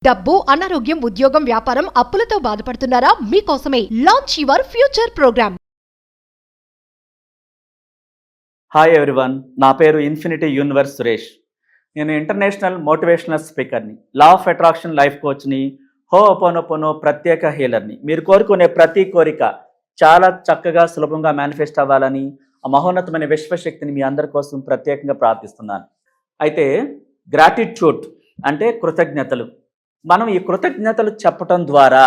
డబ్బు, అనారోగ్యం, ఉద్యోగం, వ్యాపారం, అప్పులతో బాధపడుతున్నారా? మీకోసమే launch your future program. Hi everyone, నా పేరు ఇన్ఫినిటీ యూనివర్స్ సురేష్. నేను ఇంటర్నేషనల్ మోటివేషనల్ స్పీకర్ని, లా ఆఫ్ అట్రాక్షన్ లైఫ్ కోచ్ని, హోపోనోపోనో ప్రత్యేక హీలర్ని. మీరు కోరుకునే ప్రతి కోరిక చాలా చక్కగా సులభంగా మేనిఫెస్ట్ అవ్వాలని ఆ మహోన్నతమైన విశ్వశక్తిని మీ అందరి కోసం ప్రత్యేకంగా ప్రార్థిస్తున్నాను. అయితే గ్రాటిట్యూడ్ అంటే కృతజ్ఞతలు. మనం ఈ కృతజ్ఞతలు చెప్పటం ద్వారా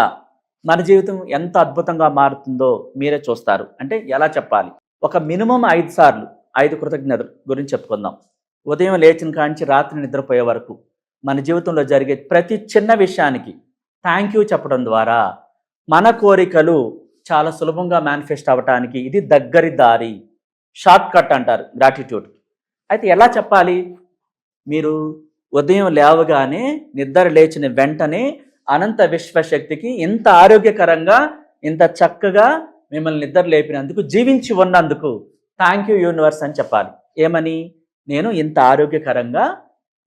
మన జీవితం ఎంత అద్భుతంగా మారుతుందో మీరే చూస్తారు. అంటే ఎలా చెప్పాలి? ఒక మినిమం 5 సార్లు 5 కృతజ్ఞతలు గురించి చెప్పుకుందాం. ఉదయం లేచిన కాంచి రాత్రి నిద్రపోయే వరకు మన జీవితంలో జరిగే ప్రతి చిన్న విషయానికి థ్యాంక్ యూ చెప్పడం ద్వారా మన కోరికలు చాలా సులభంగా మేనిఫెస్ట్ అవ్వటానికి ఇది దగ్గరి దారి, షార్ట్ కట్ అంటారు గ్రాటిట్యూడ్. అయితే ఎలా చెప్పాలి? మీరు ఉదయం లేవగానే నిద్ర లేచిన వెంటనే అనంత విశ్వశక్తికి ఇంత ఆరోగ్యకరంగా ఇంత చక్కగా మిమ్మల్ని నిద్ర లేపినందుకు, జీవించి ఉన్నందుకు థ్యాంక్ యూ యూనివర్స్ అని చెప్పాలి. ఏమని? నేను ఇంత ఆరోగ్యకరంగా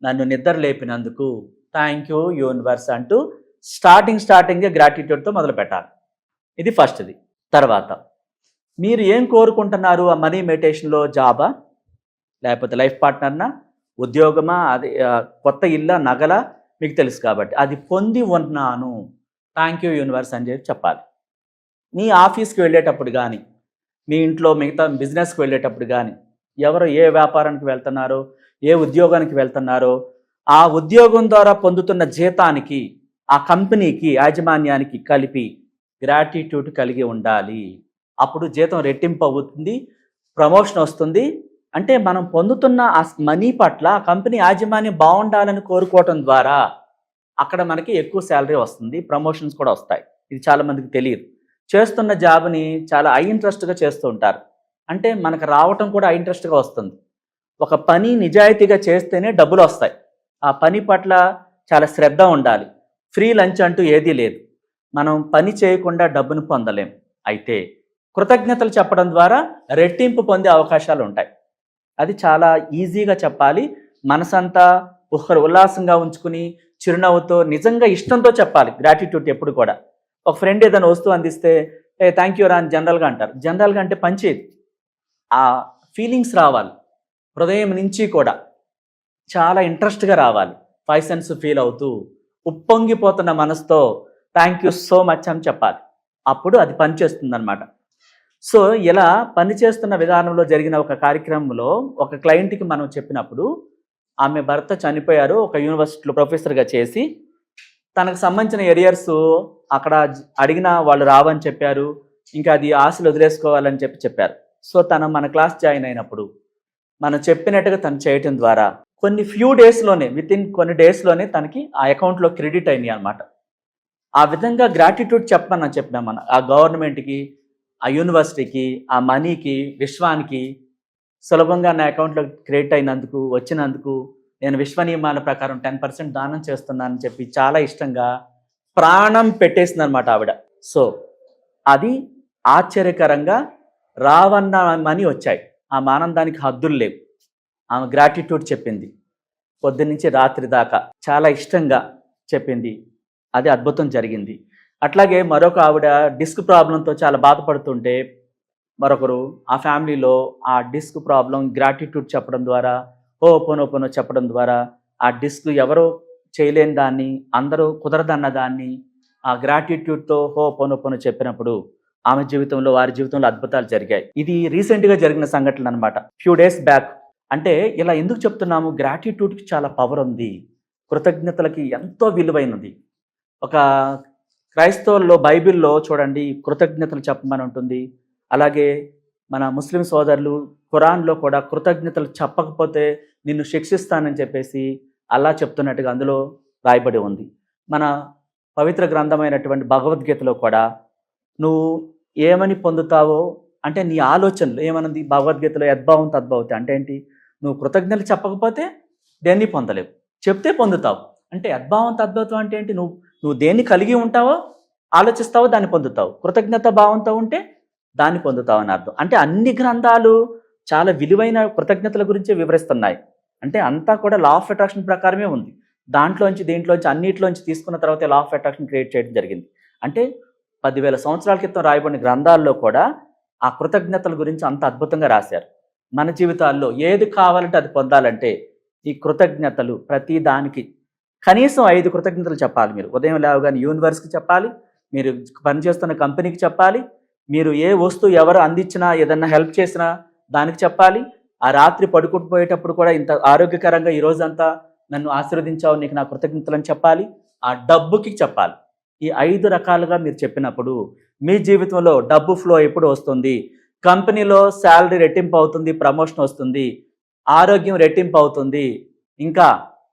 నన్ను నిద్ర లేపినందుకు థ్యాంక్ యూ యూనివర్స్ అంటూ స్టార్టింగే గ్రాటిట్యూడ్తో మొదలు పెట్టాలి. ఇది ఫస్ట్ది. తర్వాత మీరు ఏం కోరుకుంటున్నారు? ఆ మనీ మెడిటేషన్లో జాబా, లేకపోతే లైఫ్ పార్ట్నర్నా, ఉద్యోగమా, అది కొత్త ఇల్లా, నగల, మీకు తెలుసు కాబట్టి అది పొంది ఉన్నాను థ్యాంక్ యూ యూనివర్స్ అని చెప్పాలి. మీ ఆఫీస్కి వెళ్ళేటప్పుడు కానీ, మీ ఇంట్లో మిగతా బిజినెస్కి వెళ్ళేటప్పుడు కానీ, ఎవరు ఏ వ్యాపారానికి వెళ్తున్నారో, ఏ ఉద్యోగానికి వెళ్తున్నారో, ఆ ఉద్యోగం ద్వారా పొందుతున్న జీతానికి ఆ కంపెనీకి యాజమాన్యానికి కలిపి గ్రాటిట్యూడ్ కలిగి ఉండాలి. అప్పుడు జీతం రెట్టింపు అవుతుంది, ప్రమోషన్ వస్తుంది. అంటే మనం పొందుతున్న ఆ మనీ పట్ల ఆ కంపెనీ యాజమాన్యం బాగుండాలని కోరుకోవటం ద్వారా అక్కడ మనకి ఎక్కువ శాలరీ వస్తుంది, ప్రమోషన్స్ కూడా వస్తాయి. ఇది చాలామందికి తెలియదు. చేస్తున్న జాబ్ని చాలా ఇంట్రెస్ట్గా చేస్తూ ఉంటారు. అంటే మనకు రావటం కూడా ఇంట్రెస్ట్గా వస్తుంది. ఒక పని నిజాయితీగా చేస్తేనే డబ్బులు వస్తాయి. ఆ పని పట్ల చాలా శ్రద్ధ ఉండాలి. ఫ్రీ లంచ్ అంటూ ఏదీ లేదు. మనం పని చేయకుండా డబ్బును పొందలేం. అయితే కృతజ్ఞతలు చెప్పడం ద్వారా రెట్టింపు పొందే అవకాశాలు ఉంటాయి. అది చాలా ఈజీగా చెప్పాలి. మనసంతా ఉల్లాసంగా ఉంచుకుని చిరునవ్వుతో నిజంగా ఇష్టంతో చెప్పాలి గ్రాటిట్యూడ్ ఎప్పుడు కూడా. ఒక ఫ్రెండ్ ఏదైనా వస్తువు అందిస్తే థ్యాంక్ యూ రా అని జనరల్గా అంటారు. జనరల్గా అంటే పంచేది. ఆ ఫీలింగ్స్ రావాలి హృదయం నుంచి కూడా, చాలా ఇంట్రెస్ట్గా రావాలి. 5 సెన్స్ ఫీల్ అవుతూ ఉప్పొంగిపోతున్న మనసుతో థ్యాంక్ యూ సో మచ్ అని చెప్పాలి. అప్పుడు అది పనిచేస్తుంది అన్నమాట. సో ఇలా పనిచేస్తున్న విధానంలో జరిగిన ఒక కార్యక్రమంలో ఒక క్లయింట్కి మనం చెప్పినప్పుడు, ఆమె భర్త చనిపోయారు, ఒక యూనివర్సిటీలో ప్రొఫెసర్గా చేసి, తనకు సంబంధించిన ఎరియర్స్ అక్కడ అడిగినా వాళ్ళు రావని చెప్పారు. ఇంకా అది ఆశలు వదిలేసుకోవాలని చెప్పారు. సో తను మన క్లాస్ జాయిన్ అయినప్పుడు మనం చెప్పినట్టుగా తను చేయటం ద్వారా కొన్ని డేస్లోనే తనకి ఆ అకౌంట్లో క్రెడిట్ అయినాయి అన్నమాట. ఆ విధంగా గ్రాటిట్యూడ్ చెప్పినాం మనం ఆ గవర్నమెంట్కి, ఆ యూనివర్సిటీకి, ఆ మనీకి, విశ్వానికి. సులభంగా నా అకౌంట్లో క్రెడిట్ అయినందుకు, వచ్చినందుకు నేను విశ్వ నియమాల ప్రకారం 10% దానం చేస్తున్నానని చెప్పి చాలా ఇష్టంగా ప్రాణం పెట్టేసింది అనమాట ఆవిడ. సో అది ఆశ్చర్యకరంగా రావన్న మనీ వచ్చాయి. ఆ ఆనందానికి హద్దులు లేవు. ఆమె గ్రాటిట్యూడ్ చెప్పింది, పొద్దున్నుంచి రాత్రి దాకా చాలా ఇష్టంగా చెప్పింది. అది అద్భుతం జరిగింది. అట్లాగే మరొక ఆవిడ డిస్క్ ప్రాబ్లంతో చాలా బాధపడుతుంటే, మరొకరు ఆ ఫ్యామిలీలో ఆ డిస్క్ ప్రాబ్లం గ్రాటిట్యూడ్ చెప్పడం ద్వారా, హోపోనోపోనో చెప్పడం ద్వారా ఆ డిస్క్ ఎవరో చేయలేని దాన్ని, అందరూ కుదరదన్న దాన్ని ఆ గ్రాటిట్యూడ్తో హోపోనోపోనో చెప్పినప్పుడు ఆమె జీవితంలో, వారి జీవితంలో అద్భుతాలు జరిగాయి. ఇది రీసెంట్గా జరిగిన సంఘటన అనమాట, ఫ్యూ డేస్ బ్యాక్. అంటే ఇలా ఎందుకు చెప్తున్నాము? గ్రాటిట్యూడ్కి చాలా పవర్ ఉంది, కృతజ్ఞతలకి ఎంతో విలువైనది. ఒక క్రైస్తవుల్లో బైబిల్లో చూడండి కృతజ్ఞతలు చెప్పమని ఉంటుంది. అలాగే మన ముస్లిం సోదరులు ఖురాన్లో కూడా కృతజ్ఞతలు చెప్పకపోతే నిన్ను శిక్షిస్తానని చెప్పేసి అల్లా చెప్తున్నట్టుగా అందులో రాయబడి ఉంది. మన పవిత్ర గ్రంథమైనటువంటి భగవద్గీతలో కూడా నువ్వు ఏమని పొందుతావో, అంటే నీ ఆలోచనలు ఏమన్నది భగవద్గీతలో యద్భావం తద్భవతి అంటే ఏంటి? నువ్వు కృతజ్ఞతలు చెప్పకపోతే దేన్ని పొందలేవు, చెప్తే పొందుతావు. అంటే యద్భావం తద్భవతం అంటే ఏంటి? నువ్వు దేన్ని కలిగి ఉంటావో, ఆలోచిస్తావో దాన్ని పొందుతావు. కృతజ్ఞత భావంతో ఉంటే దాన్ని పొందుతావు అని అర్థం. అంటే అన్ని గ్రంథాలు చాలా విలువైన కృతజ్ఞతల గురించే వివరిస్తున్నాయి. అంటే అంతా కూడా లా ఆఫ్ అట్రాక్షన్ ప్రకారమే ఉంది. దీంట్లోంచి అన్నిట్లోంచి తీసుకున్న తర్వాత లా ఆఫ్ అట్రాక్షన్ క్రియేట్ చేయడం జరిగింది. అంటే 10,000 సంవత్సరాల క్రితం రాయబడిన గ్రంథాల్లో కూడా ఆ కృతజ్ఞతల గురించి అంత అద్భుతంగా రాశారు. మన జీవితాల్లో ఏది కావాలంటే అది పొందాలంటే ఈ కృతజ్ఞతలు ప్రతి దానికి కనీసం 5 కృతజ్ఞతలు చెప్పాలి. మీరు ఉదయం లేవగానే యూనివర్స్కి చెప్పాలి, మీరు పనిచేస్తున్న కంపెనీకి చెప్పాలి, మీరు ఏ వస్తువు ఎవరు అందించినా ఏదన్నా హెల్ప్ చేసినా దానికి చెప్పాలి, ఆ రాత్రి పడుకుంటుపోయేటప్పుడు కూడా ఇంత ఆరోగ్యకరంగా ఈ రోజంతా నన్ను ఆశీర్వదించావు, నీకు నా కృతజ్ఞతలు అని చెప్పాలి, ఆ డబ్బుకి చెప్పాలి. ఈ 5 రకాలుగా మీరు చెప్పినప్పుడు మీ జీవితంలో డబ్బు ఫ్లో ఎప్పుడు వస్తుంది, కంపెనీలో శాలరీ రెట్టింపు అవుతుంది, ప్రమోషన్ వస్తుంది, ఆరోగ్యం రెట్టింపు అవుతుంది, ఇంకా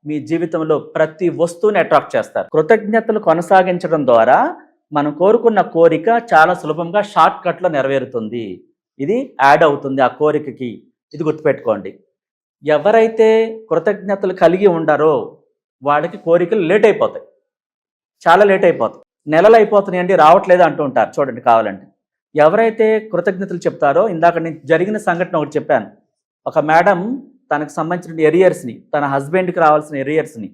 మీ జీవితంలో ప్రతి వస్తువుని అట్రాక్ట్ చేస్తారు. కృతజ్ఞతలు కొనసాగించడం ద్వారా మనం కోరుకున్న కోరిక చాలా సులభంగా షార్ట్ కట్లో నెరవేరుతుంది. ఇది యాడ్ అవుతుంది ఆ కోరికకి. ఇది గుర్తుపెట్టుకోండి. ఎవరైతే కృతజ్ఞతలు కలిగి ఉండారో వాళ్ళకి కోరికలు లేట్ అయిపోతాయి, చాలా లేట్ అయిపోతాయి. నెలలు అయిపోతున్నాయండి రావట్లేదు అంటూ ఉంటారు. చూడండి కావాలంటే ఎవరైతే కృతజ్ఞతలు చెప్తారో, ఇందాక నేను జరిగిన సంఘటన ఒకటి చెప్పాను. ఒక మేడం తనకు సంబంధించిన ఎరియర్స్ని, తన హస్బెండ్కి రావాల్సిన ఎరియర్స్ని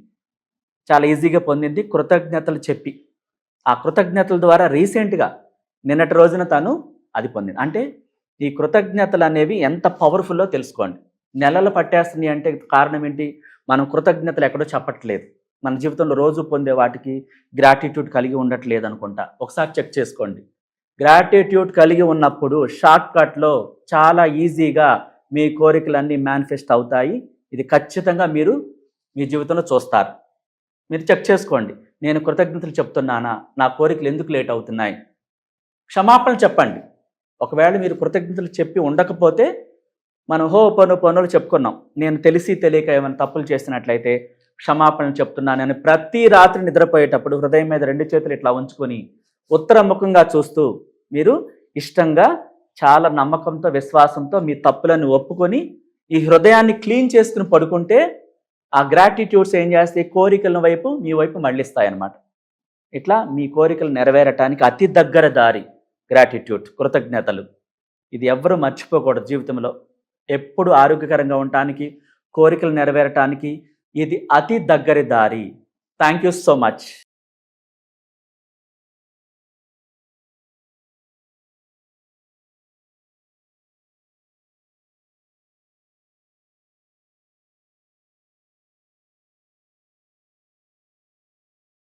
చాలా ఈజీగా పొందింది కృతజ్ఞతలు చెప్పి. ఆ కృతజ్ఞతల ద్వారా రీసెంట్గా నిన్నటి రోజున తను అది పొందింది. అంటే ఈ కృతజ్ఞతలు అనేవి ఎంత పవర్ఫుల్లో తెలుసుకోండి. నెలలు పట్టేస్తున్నాయి అంటే కారణం ఏంటి? మనం కృతజ్ఞతలు ఎక్కడో చెప్పట్లేదు. మన జీవితంలో రోజు పొందే వాటికి గ్రాటిట్యూడ్ కలిగి ఉండట్లేదు అనుకుంటా. ఒకసారి చెక్ చేసుకోండి. గ్రాటిట్యూడ్ కలిగి ఉన్నప్పుడు షార్ట్ కట్లో చాలా ఈజీగా మీ కోరికలన్నీ మేనిఫెస్ట్ అవుతాయి. ఇది ఖచ్చితంగా మీరు మీ జీవితంలో చూస్తారు. మీరు చెక్ చేసుకోండి. నేను కృతజ్ఞతలు చెప్తున్నానా? నా కోరికలు ఎందుకు లేట్ అవుతున్నాయి? క్షమాపణ చెప్పండి. ఒకవేళ మీరు కృతజ్ఞతలు చెప్పి ఉండకపోతే మనం పనులు చెప్పుకున్నాం. నేను తెలిసి తెలియక ఏమైనా తప్పులు చేసినట్లయితే క్షమాపణలు చెప్తున్నానని ప్రతి రాత్రి నిద్రపోయేటప్పుడు హృదయం మీద 2 చేతులు ఇట్లా ఉంచుకొని ఉత్తరముఖంగా చూస్తూ మీరు ఇష్టంగా చాలా నమ్మకంతో విశ్వాసంతో మీ తప్పులను ఒప్పుకొని ఈ హృదయాన్ని క్లీన్ చేసుకుని పడుకుంటే ఆ గ్రాటిట్యూడ్స్ ఏం చేస్తాయి? కోరికల వైపు మీ వైపు మళ్ళిస్తాయన్నమాట. ఇట్లా మీ కోరికలు నెరవేరటానికి అతి దగ్గర దారి గ్రాటిట్యూడ్, కృతజ్ఞతలు. ఇది ఎవ్వరూ మర్చిపోకూడదు జీవితంలో. ఎప్పుడు ఆరోగ్యకరంగా ఉండటానికి, కోరికలు నెరవేరటానికి ఇది అతి దగ్గరి దారి. Thank you so much.